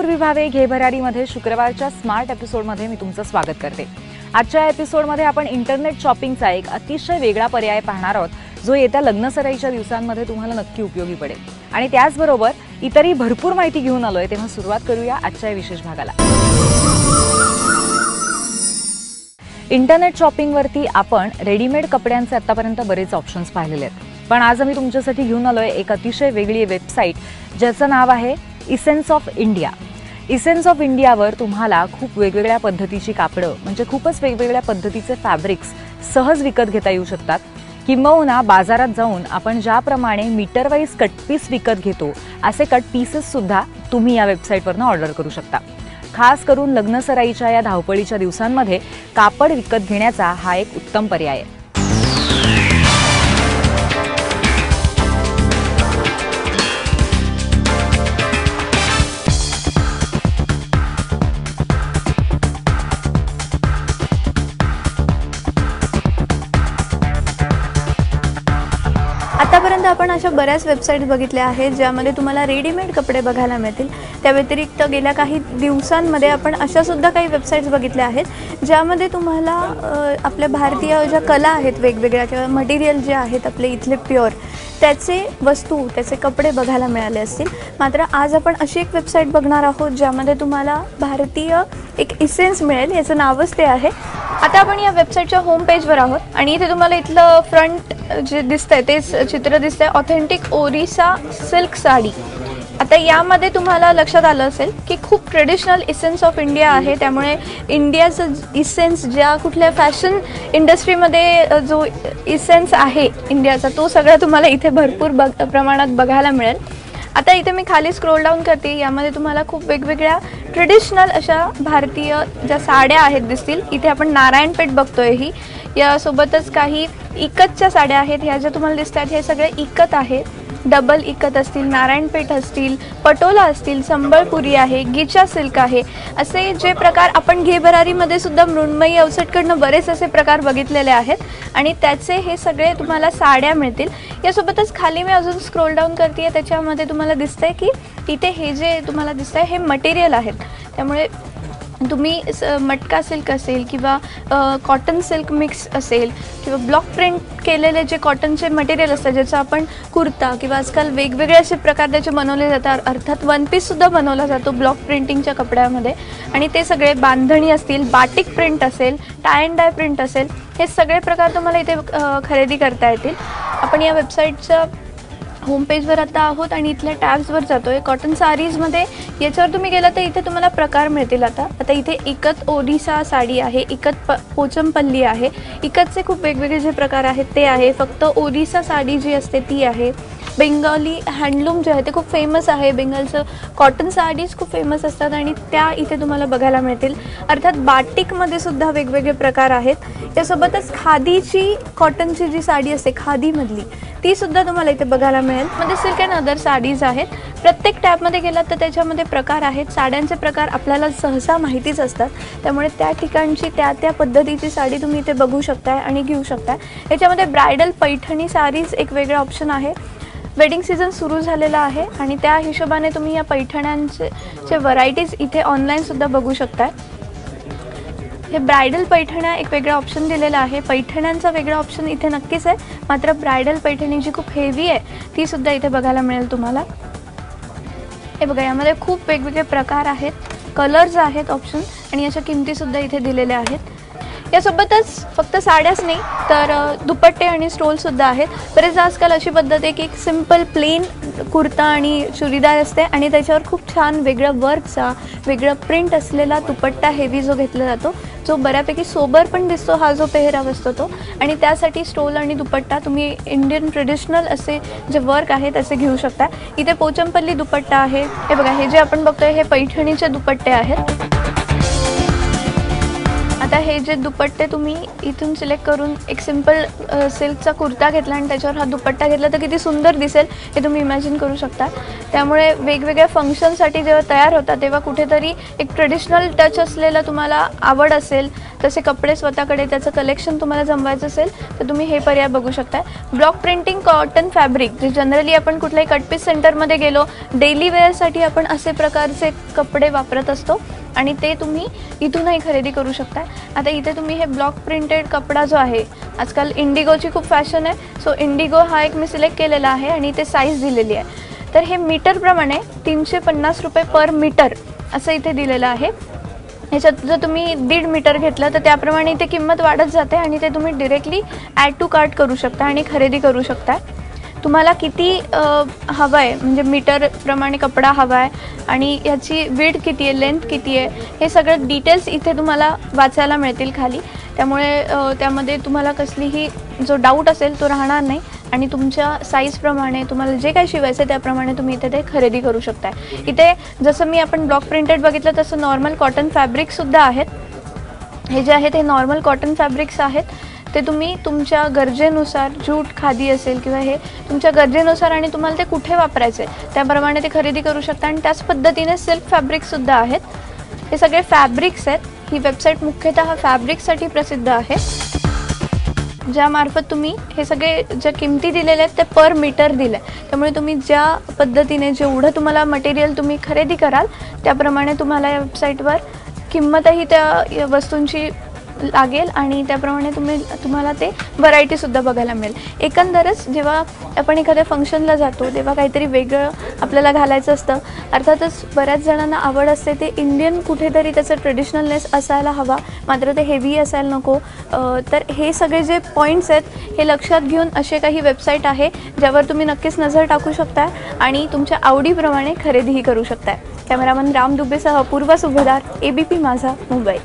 पूर्वी भावे घे भरारीमध्ये शुक्रवारच्या स्मार्ट एपिसोडमध्ये मी तुमचं स्वागत करते। आजच्या एपिसोडमध्ये आपण इंटरनेट शॉपिंगचा एक अतिशय वेगळा पर्याय पाहणार आहोत, जो येत्या लग्नसराईच्या दिवसांमध्ये तुम्हाला नक्की उपयोगी पडेल। आणि त्याचबरोबर इतरही भरपूर माहिती घेऊन आलोय, तेव्हा सुरुवात करूया आजच्या विशेष भागाला। इंटरनेट शॉपिंगवरती आपण रेडीमेड कपड्यांचे आतापर्यंत बरेच ऑप्शन्स पाहिलेले आहेत, पण आज आम्ही तुमच्यासाठी घेऊन आलोय एक अतिशय वेगळी वेबसाईट ज्याचं नाव आहे essence of India. Essence of इंडियावर तुम्हाला खूप वेगवेगळ्या पद्धतीची कापडं म्हणजे खूपच वेगवेगळ्या पद्धतीचे फॅब्रिक्स सहज विकत घेता येऊ शकतात। किंबहुना बाजारात जाऊन आपण ज्याप्रमाणे मीटर वाईज कट पीस विकत घेतो, असे कट पीसेस सुद्धा तुम्ही या वेबसाईटवरून ऑर्डर करू शकता। खास करून लग्नसराईच्या या धावपळीच्या दिवसांमध्ये कापड विकत घेण्याचा हा एक उत्तम पर्याय आहे। आतापर्यंत आपण अशा बऱ्याच वेबसाईट बघितल्या आहेत ज्यामध्ये तुम्हाला रेडीमेड कपडे बघायला मिळतील। त्या व्यतिरिक्त गेल्या काही दिवसांमध्ये आपण अशा सुद्धा काही वेबसाईट्स बघितल्या आहेत ज्यामध्ये तुम्हाला आपल्या भारतीय ज्या कला आहेत वेगवेगळ्या किंवा मटेरियल जे आहेत आपले इथले प्युअर त्याचे वस्तू त्याचे कपडे बघायला मिळाले असतील। मात्र आज आपण अशी एक वेबसाईट बघणार आहोत ज्यामध्ये तुम्हाला भारतीय एक इसेन्स मिळेल, याचं नावच ते आहे। आता आपण या वेबसाईटच्या होम पेजवर आहोत आणि इथे तुम्हाला इथलं फ्रंट जे दिसतंय तेच चित्र दिसतंय, ऑथेंटिक ओरिसा सिल्क साडी। आता यामध्ये तुम्हाला लक्षात आलं असेल की खूप ट्रेडिशनल इसेन्स ऑफ इंडिया आहे, त्यामुळे इंडियाचं इसेन्स ज्या कुठल्या फॅशन इंडस्ट्रीमध्ये जो इसेन्स आहे इंडियाचा तो सगळा तुम्हाला इथे भरपूर प्रमाणात बघायला मिळेल। आता इथे मी खाली स्क्रोल डाऊन करते, यामध्ये तुम्हाला खूप वेगवेगळ्या ट्रेडिशनल अशा भारतीय ज्या साड्या आहेत दिसतील। इथे आपण नारायणपेठ बघतोय ही, यासोबतच काही इकतच्या साड्या आहेत, ह्या ज्या तुम्हाला दिसत आहेत हे सगळे इकत आहेत। डबल इकत असतील, नारायणपेठ असतील, पटोला असतील, संबळपुरी आहे, गिचा सिल्क आहे, असे जे प्रकार आपण घे भरारीमध्ये सुद्धा मृण्मयी अवसटकडनं बरेच असे प्रकार बघितलेले आहेत आणि त्याचे हे सगळे तुम्हाला साड्या मिळतील। यासोबतच खाली मी अजून स्क्रोल डाऊन करते, त्याच्यामध्ये तुम्हाला दिसतंय की इथे हे जे तुम्हाला दिसतंय हे मटेरियल आहेत, त्यामुळे तुम्ही मटका सिल्क असेल किंवा कॉटन सिल्क मिक्स असेल किंवा ब्लॉक प्रिंट केलेले जे कॉटनचे मटेरियल असतात ज्याचं आपण कुर्ता किंवा आजकाल वेगवेगळे असे प्रकार त्याचे बनवले जातात, अर्थात वन पीससुद्धा बनवला जातो ब्लॉक प्रिंटिंगच्या कपड्यामध्ये, आणि ते सगळे बांधणी असतील, बाटिक प्रिंट असेल, टाय अँड डाय प्रिंट असेल, हे सगळे प्रकार तुम्हाला इथे खरेदी करता येतील। आपण या वेबसाईटचं होम पेजवर आता आहोत आणि इथल्या टॅब्सवर जातोय। कॉटन साडीजमध्ये याच्यावर तुम्ही गेला तर इथे तुम्हाला प्रकार मिळतील। आता इथे इकत ओडिसा साडी आहे, इकत पोचमपल्ली आहे, इकतचे खूप वेगवेगळे जे प्रकार आहेत ते आहे, फक्त ओडिसा साडी जी असते ती आहे, बेंगॉली हँडलूम जे आहे ते खूप फेमस आहे, बेंगॉलचं कॉटन साडीज खूप फेमस असतात आणि त्या इथे तुम्हाला बघायला मिळतील। अर्थात बाटिकमध्ये सुद्धा वेगवेगळे प्रकार आहेत। यासोबतच खादीची कॉटनची जी साडी असते खादीमधली ती सुद्धा तुम्हाला इथे बघायला मिळेल। मध्ये सिल्क अँड अदर साडीज आहेत। प्रत्येक टॅबमध्ये गेलात तर त्याच्यामध्ये प्रकार आहेत। साड्यांचे प्रकार आपल्याला सहसा माहितीच असतात, त्यामुळे त्या ठिकाणची त्या पद्धतीची साडी तुम्ही इथे बघू शकताय आणि घेऊ शकताय। याच्यामध्ये ब्रायडल पैठणी साडीज एक वेगळा ऑप्शन आहे। वेडिंग सीझन सुरू झालेला आहे आणि त्या हिशोबाने तुम्ही या पैठण्यांचे व्हरायटीज इथे ऑनलाईन सुद्धा बघू शकताय। हे ब्रायडल पैठण्या एक वेगळा ऑप्शन दिलेला आहे, पैठण्यांचा वेगळा ऑप्शन इथे नक्कीच आहे, मात्र ब्रायडल पैठणी जी खूप हेवी आहे ती सुद्धा इथे बघायला मिळेल तुम्हाला। हे बघा, यामध्ये खूप वेगवेगळे प्रकार आहेत, कलर्स आहेत ऑप्शन, आणि याच्या किमतीसुद्धा इथे दिलेल्या आहेत। यासोबतच फक्त साड्याच नाही तर दुपट्टे आणि स्टोलसुद्धा आहेत। बरेच आजकाल अशी पद्धत आहे की एक सिंपल प्लेन कुर्ता आणि चुडीदार असते आणि त्याच्यावर खूप छान वेगळं वर्कचा वेगळं प्रिंट असलेला दुपट्टा हेवी जो घेतला जातो, जो बऱ्यापैकी सोबर पण दिसतो, हा जो पेहराव असतो तो, आणि त्यासाठी स्टोल आणि दुपट्टा तुम्ही इंडियन ट्रेडिशनल असे जे वर्क आहे तसे घेऊ शकता। इथे पोचमपल्ली दुपट्टा आहे। हे बघा, हे जे आपण बघतोय हे पैठणीचे दुपट्टे आहेत। आता हे जे दुपट्टे तुम्ही इथून सिलेक्ट करून एक सिंपल सिल्कचा कुर्ता घेतला आणि त्याच्यावर हा दुपट्टा घेतला तर किती सुंदर दिसेल हे तुम्ही इमॅजिन करू शकता. त्यामुळे वेगवेगळ्या फंक्शनसाठी जेव्हा तयार होता तेव्हा कुठेतरी एक ट्रेडिशनल टच असलेला तुम्हाला आवड असेल, तसे कपडे स्वतःकडे त्याचं कलेक्शन तुम्हाला जमवायचं असेल तर तुम्ही हे पर्याय बघू शकता. ब्लॉक प्रिंटिंग कॉटन फॅब्रिक, जे जनरली आपण कुठल्याही कटपीस सेंटरमध्ये गेलो डेली वेअरसाठी आपण असे प्रकारचे कपडे वापरत असतो आणि ते तुम्ही इथूनही खरेदी करू शकता. आता इथे तुम्ही हे ब्लॉक प्रिंटेड कपडा जो आहे, आजकाल इंडिगोची खूप फॅशन आहे, सो इंडिगो हा एक मी सिलेक्ट केलेला आहे आणि ते साईज दिलेली आहे. तर हे मीटरप्रमाणे 350 रुपये पर मीटर असं इथे दिलेलं आहे. ह्याच्यात जर तुम्ही 1.5 मीटर घेतलं तर त्याप्रमाणे इथे किंमत वाढत जाते आणि ते तुम्ही डिरेक्टली ॲड टू कार्ट करू शकता आणि खरेदी करू शकता. तुम्हाला किती हवं आहे, म्हणजे मीटरप्रमाणे कपडा हवा आहे आणि याची विड्थ किती आहे, लेंथ किती आहे, हे सगळं डिटेल्स इथे तुम्हाला वाचायला मिळतील खाली. त्यामुळे त्यामध्ये तुम्हाला कसलीही जो डाऊट असेल तो राहणार नाही आणि तुमच्या साईजप्रमाणे तुम्हाला जे काही शिवायचं आहे त्याप्रमाणे तुम्ही इथे ते खरेदी करू शकता. इथे जसं मी आपण ब्लॉक प्रिंटेड बघितलं तसं नॉर्मल कॉटन फॅब्रिकसुद्धा आहेत. हे जे आहेत हे नॉर्मल कॉटन फॅब्रिक्स आहेत. ते तुम्ही तुमच्या गरजेनुसार, जूट, खादी असेल किंवा हे तुमच्या गरजेनुसार आणि तुम्हाला ते कुठे वापरायचे त्याप्रमाणे ते खरेदी करू शकता. आणि त्याच पद्धतीने सिल्क फॅब्रिकसुद्धा आहेत. हे सगळे फॅब्रिक्स आहेत. ही वेबसाईट मुख्यतः फॅब्रिकसाठी प्रसिद्ध आहे, ज्यामार्फत तुम्ही हे सगळे ज्या किमती दिलेल्या आहेत ते पर मीटर दिले. त्यामुळे तुम्ही ज्या पद्धतीने जेवढं तुम्हाला मटेरियल तुम्ही खरेदी कराल त्याप्रमाणे तुम्हाला या वेबसाईटवर किंमतही त्या वस्तूंची लागेल आणि त्याप्रमाणे तुम्हाला ते व्हरायटीसुद्धा बघायला मिळेल. एकंदरच जेव्हा आपण एखाद्या फंक्शनला जातो तेव्हा काहीतरी वेगळं आपल्याला घालायचं असतं. अर्थातच बऱ्याच जणांना आवड असते ते इंडियन कुठेतरी त्याचं ट्रेडिशनलनेस असायला हवा, मात्र ते हेवी असायला नको. तर हे सगळे जे पॉईंट्स आहेत हे लक्षात घेऊन असे काही वेबसाईट आहे ज्यावर तुम्ही नक्कीच नजर टाकू शकता आणि तुमच्या आवडीप्रमाणे खरेदीही करू शकता. कॅमेरामन राम दुबेसह अपूर्वा सुभेदार, ABP माझा, मुंबई.